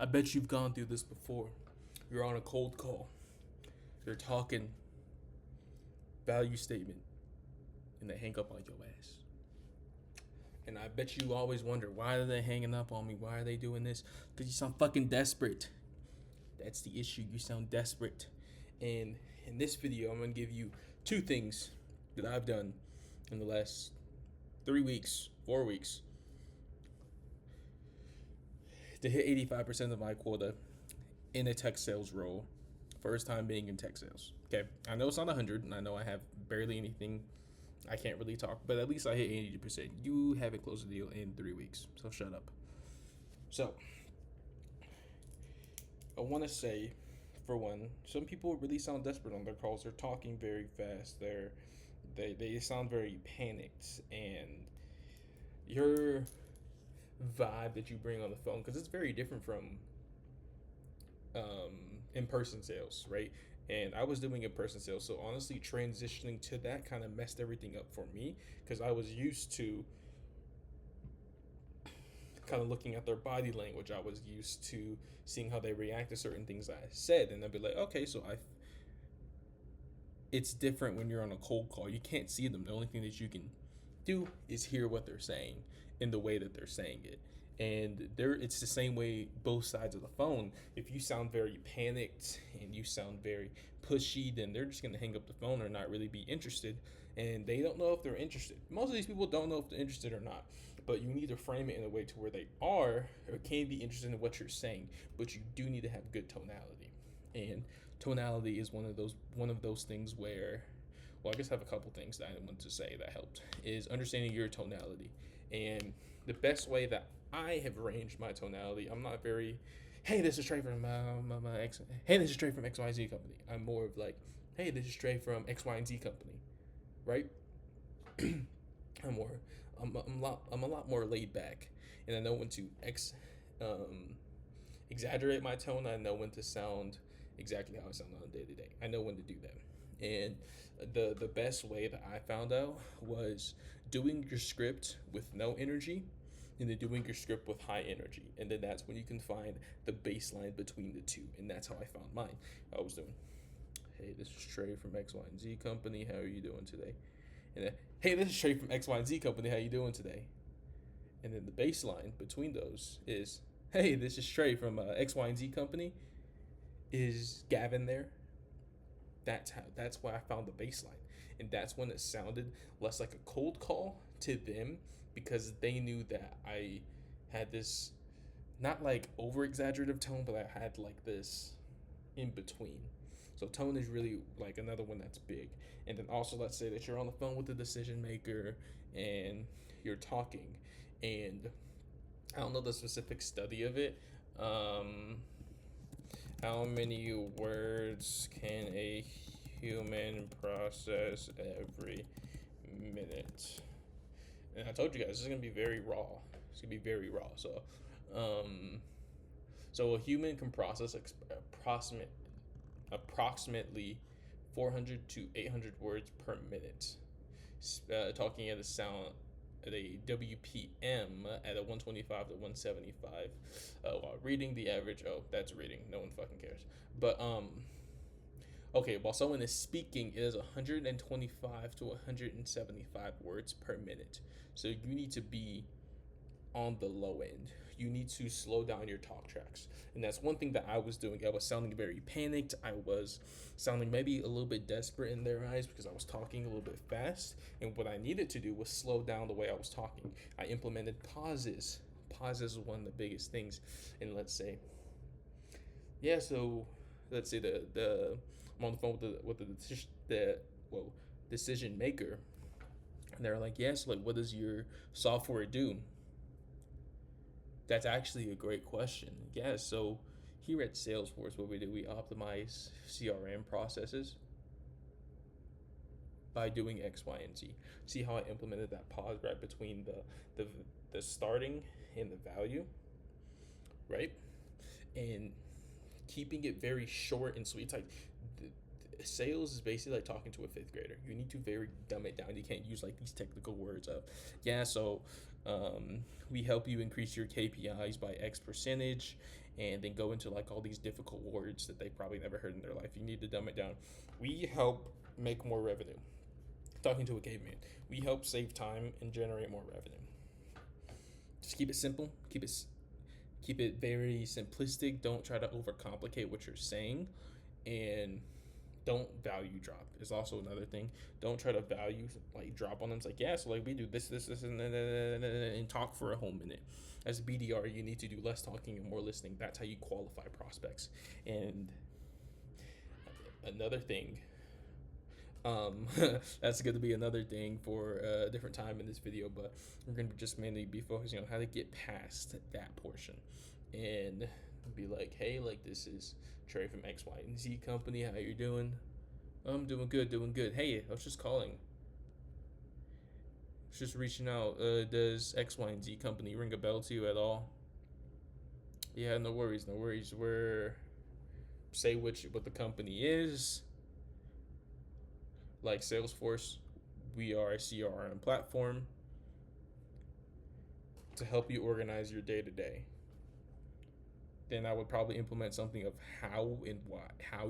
I bet you've gone through this before. You're on a cold call. They're talking value statement and they hang up on your ass. And I bet you always wonder, why are they hanging up on me? Why are they doing this? Because you sound fucking desperate. That's the issue. You sound desperate. And in this video, I'm going to give you two things that I've done in the last 3 weeks, 4 weeks to hit 85% of my quota in a tech sales role. First time being in tech sales. Okay, I know it's not 100, and I know I have barely anything. I can't really talk, but at least I hit 80%. You haven't closed the deal in 3 weeks, so shut up. So, I want to say, for one, some people really sound desperate on their calls. They're talking very fast. They sound very panicked, and your vibe that you bring on the phone, because it's very different from in-person sales, right? And I was doing in-person sales, so honestly transitioning to that kind of messed everything up for me, because I was used to kind of looking at their body language. I was used to seeing how they react to certain things I said, and I'd be like, okay, so it's different when you're on a cold call. You can't see them. The only thing that you can do is hear what they're saying in the way that they're saying it. And it's the same way both sides of the phone. If you sound very panicked and you sound very pushy, then they're just going to hang up the phone or not really be interested. And they don't know if they're interested. Most of these people don't know if they're interested or not. But you need to frame it in a way to where they are or can be interested in what you're saying. But you do need to have good tonality. And tonality is one of those things where, well, I guess I have a couple things that I want to say that helped, is understanding your tonality. And the best way that I have arranged my tonality, I'm not very, hey, this is Trey from hey, this is Trey from XYZ company. I'm more of like, hey, this is Trey from X, Y, and Z company, right? I'm a lot more laid back, and I know when to exaggerate my tone. I know when to sound exactly how I sound on a day to day. I know when to do that. And the best way that I found out was doing your script with no energy and then doing your script with high energy. And then that's when you can find the baseline between the two. And that's how I found mine. I was doing, hey, this is Trey from X, Y, and Z company. How are you doing today? And then, hey, this is Trey from X, Y, and Z company. How are you doing today? And then the baseline between those is, hey, this is Trey from X, Y, and Z company. Is Gavin there? That's why I found the baseline, and that's when it sounded less like a cold call to them, because they knew that I had this not like over exaggerative tone, but I had like this in between. So tone is really like another one that's big. And then also, let's say that you're on the phone with the decision maker and you're talking, and I don't know the specific study of it. How many words can a human process every minute? And I told you guys this is gonna be very raw. It's gonna be very raw. So a human can process approximately 400 to 800 words per minute. Talking at a WPM at a 125 to 175, while reading the average. Oh, that's reading. No one fucking cares. But okay, while someone is speaking, it is 125 to 175 words per minute. So you need to be on the low end. You need to slow down your talk tracks. And that's one thing that I was doing. I was sounding very panicked. I was sounding maybe a little bit desperate in their eyes because I was talking a little bit fast. And what I needed to do was slow down the way I was talking. I implemented pauses. Pauses is one of the biggest things. And let's say, the I'm on the phone with the decision maker. And they're like, yes, like, what does your software do? That's actually a great question. Yeah, so here at Salesforce, what we do, we optimize CRM processes by doing X, Y, and Z. See how I implemented that pause right between the starting and the value, right? And keeping it very short and sweet. It's like sales is basically like talking to a fifth grader. You need to very dumb it down. You can't use like these technical words of, so we help you increase your KPIs by X percentage, and then go into like all these difficult words that they probably never heard in their life. You need to dumb it down. We help make more revenue. Talking to a caveman, we help save time and generate more revenue. Just keep it simple. Keep it very simplistic. Don't try to overcomplicate what you're saying, and don't value drop is also another thing. Don't try to value like drop on them. It's like, yeah, so like we do this, and talk for a whole minute. As a BDR, you need to do less talking and more listening. That's how you qualify prospects. And another thing, that's going to be another thing for a different time in this video, but we're going to just mainly be focusing on how to get past that portion and be like, hey, like this is Trey from X, Y, and Z company. How you doing? I'm doing good. Hey, I was just calling. I was just reaching out. Does X, Y, and Z company ring a bell to you at all? Yeah, no worries. We're say what the company is. Like Salesforce, we are a CRM platform to help you organize your day to day. Then I would probably implement something of how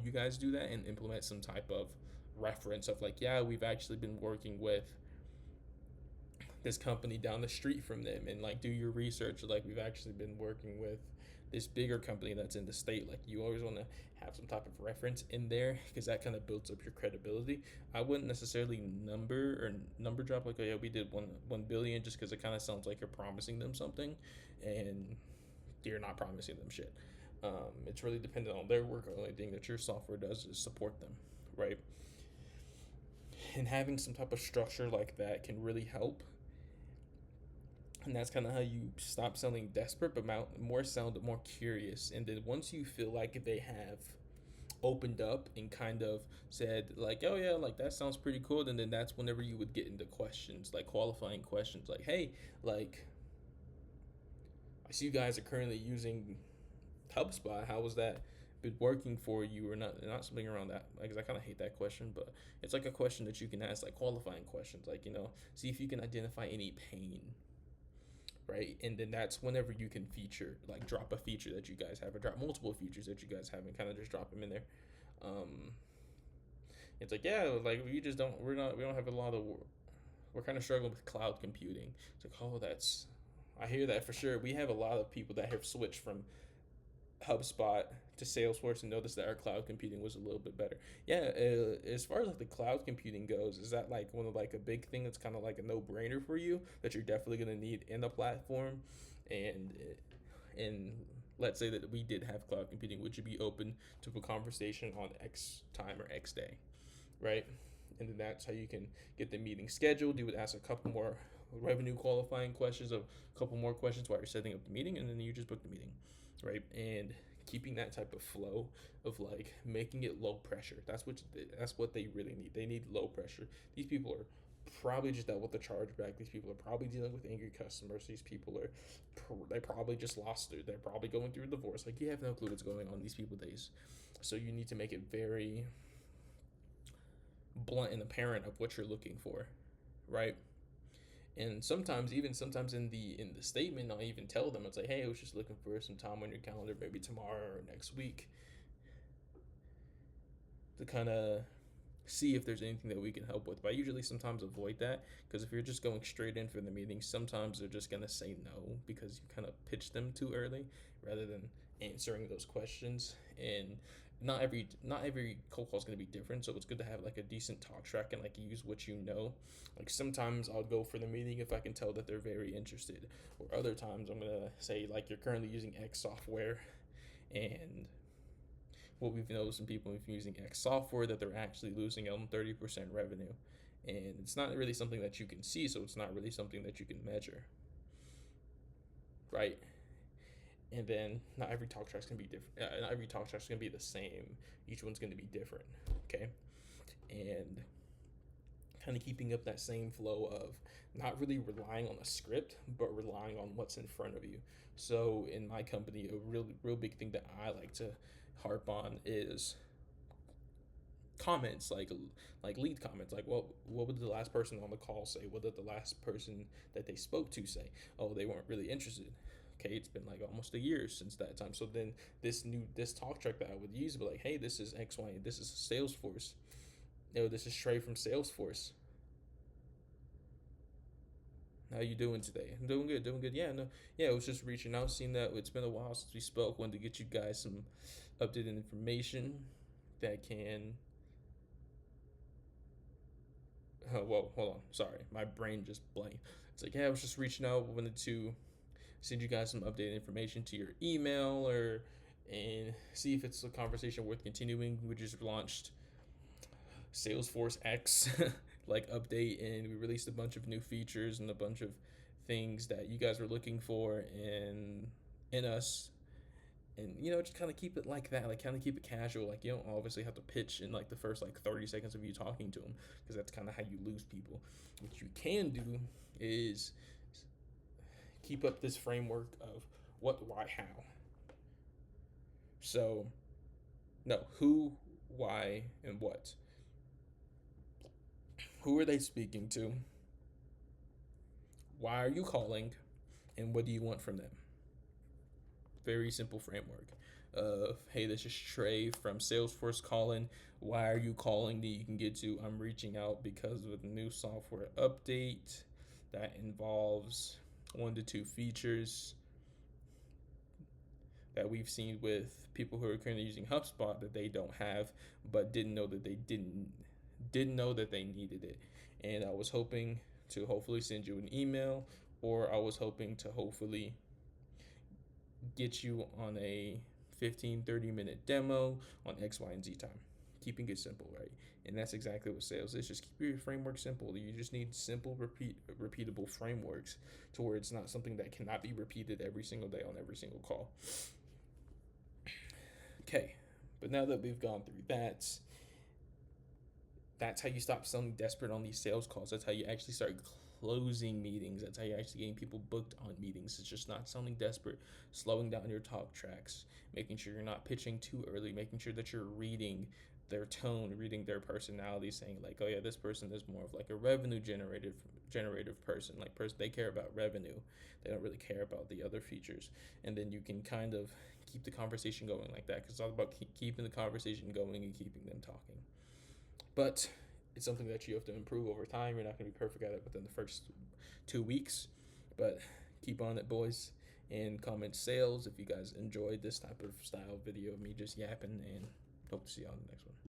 you guys do that, and implement some type of reference of like, yeah, we've actually been working with this company down the street from them, and like do your research. Like we've actually been working with this bigger company that's in the state. Like you always want to have some type of reference in there because that kind of builds up your credibility. I wouldn't necessarily number drop like, oh yeah, we did 1 billion, just because it kind of sounds like you're promising them something, and you're not promising them shit. It's really dependent on their work. The only thing that your software does is support them, right? And having some type of structure like that can really help. And that's kind of how you stop sounding desperate, but sound more curious. And then once you feel like they have opened up and kind of said like, oh yeah, like that sounds pretty cool, and then that's whenever you would get into questions, like qualifying questions, like, hey, like I see you guys are currently using HubSpot. How was that been working for you, or not something around that? Because I kind of hate that question, but it's like a question that you can ask, like qualifying questions, like, see if you can identify any pain, right? And then that's whenever you can drop a feature that you guys have, or drop multiple features that you guys have, and kind of just drop them in there. It's like, yeah, like we don't have a lot of, we're kind of struggling with cloud computing. It's like, oh, I hear that for sure. We have a lot of people that have switched from HubSpot to Salesforce and noticed that our cloud computing was a little bit better. Yeah, as far as like the cloud computing goes, is that like one of like a big thing that's kind of like a no-brainer for you that you're definitely going to need in the platform? And let's say that we did have cloud computing, would you be open to a conversation on X time or X day, right? And then that's how you can get the meeting scheduled. You would ask a couple more revenue qualifying questions, a couple more questions while you're setting up the meeting, and then you just book the meeting, right? And keeping that type of flow of like making it low pressure. That's what they really need. They need low pressure. These people are probably just dealt with the chargeback. These people are probably dealing with angry customers. These people they probably just lost it. They're probably going through a divorce. Like you have no clue what's going on these people days. So you need to make it very blunt and apparent of what you're looking for, right? And sometimes in the statement, I'll even tell them, it's like, hey, I was just looking for some time on your calendar, maybe tomorrow or next week, to kind of see if there's anything that we can help with. But I usually sometimes avoid that, because if you're just going straight in for the meeting, sometimes they're just gonna say no because you kind of pitched them too early rather than answering those questions. And not every cold call is going to be different, so it's good to have like a decent talk track and like use what you know. Like sometimes I'll go for the meeting if I can tell that they're very interested, or other times I'm gonna say like, you're currently using X software, and what we've noticed in people using X software, that they're actually losing 30% revenue, and it's not really something that you can see, so it's not really something that you can measure, right? And then not every talk track's gonna be different. Not every talk track's gonna be the same. Each one's gonna be different. Okay, and kind of keeping up that same flow of not really relying on a script, but relying on what's in front of you. So in my company, a real big thing that I like to harp on is comments, like lead comments. Like, what would the last person on the call say? What did the last person that they spoke to say? Oh, they weren't really interested. okay, it's been like almost a year since that time. So then this talk track that I would use would be like, hey, this is X, Y, this is Salesforce. This is Trey from Salesforce. How you doing today? I'm doing good, doing good. Yeah, no, yeah. I was just reaching out, seeing that it's been a while since we spoke. Wanted to get you guys some updated information that can. Whoa, hold on. Sorry, my brain just blanked. It's like, yeah, I was just reaching out. Wanted to send you guys some updated information to your email or and see if it's a conversation worth continuing. We just launched Salesforce X like update, and we released a bunch of new features and a bunch of things that you guys were looking for in us. And just kind of keep it like that, like kind of keep it casual. Like you don't obviously have to pitch in like the first like 30 seconds of you talking to them, because that's kind of how you lose people. What you can do is keep up this framework of what, why, how. So no, who, why, and what. Who are they speaking to? Why are you calling? And what do you want from them? Very simple framework of, hey, this is Trey from Salesforce calling. Why are you calling? That you can get to, I'm reaching out because of a new software update that involves 1 to 2 features that we've seen with people who are currently using HubSpot that they don't have, but didn't know that they didn't know that they needed it. And I was hoping to hopefully send you an email, or I was hoping to hopefully get you on a 15-30 minute demo on X, Y, and Z time. Keeping it simple, right? And that's exactly what sales is. Just keep your framework simple. You just need simple, repeatable frameworks to where it's not something that cannot be repeated every single day on every single call. Okay, but now that we've gone through that, that's how you stop sounding desperate on these sales calls. That's how you actually start closing meetings. That's how you're actually getting people booked on meetings. It's just not sounding desperate, slowing down your talk tracks, making sure you're not pitching too early, making sure that you're reading their tone, reading their personality, saying like, oh yeah, this person is more of like a revenue generative person. Like they care about revenue. They don't really care about the other features. And then you can kind of keep the conversation going like that, because it's all about keeping the conversation going and keeping them talking. But it's something that you have to improve over time. You're not going to be perfect at it within the first 2 weeks, but keep on it, boys. And comment sales if you guys enjoyed this type of style video of me just yapping, and hope to see you on the next one.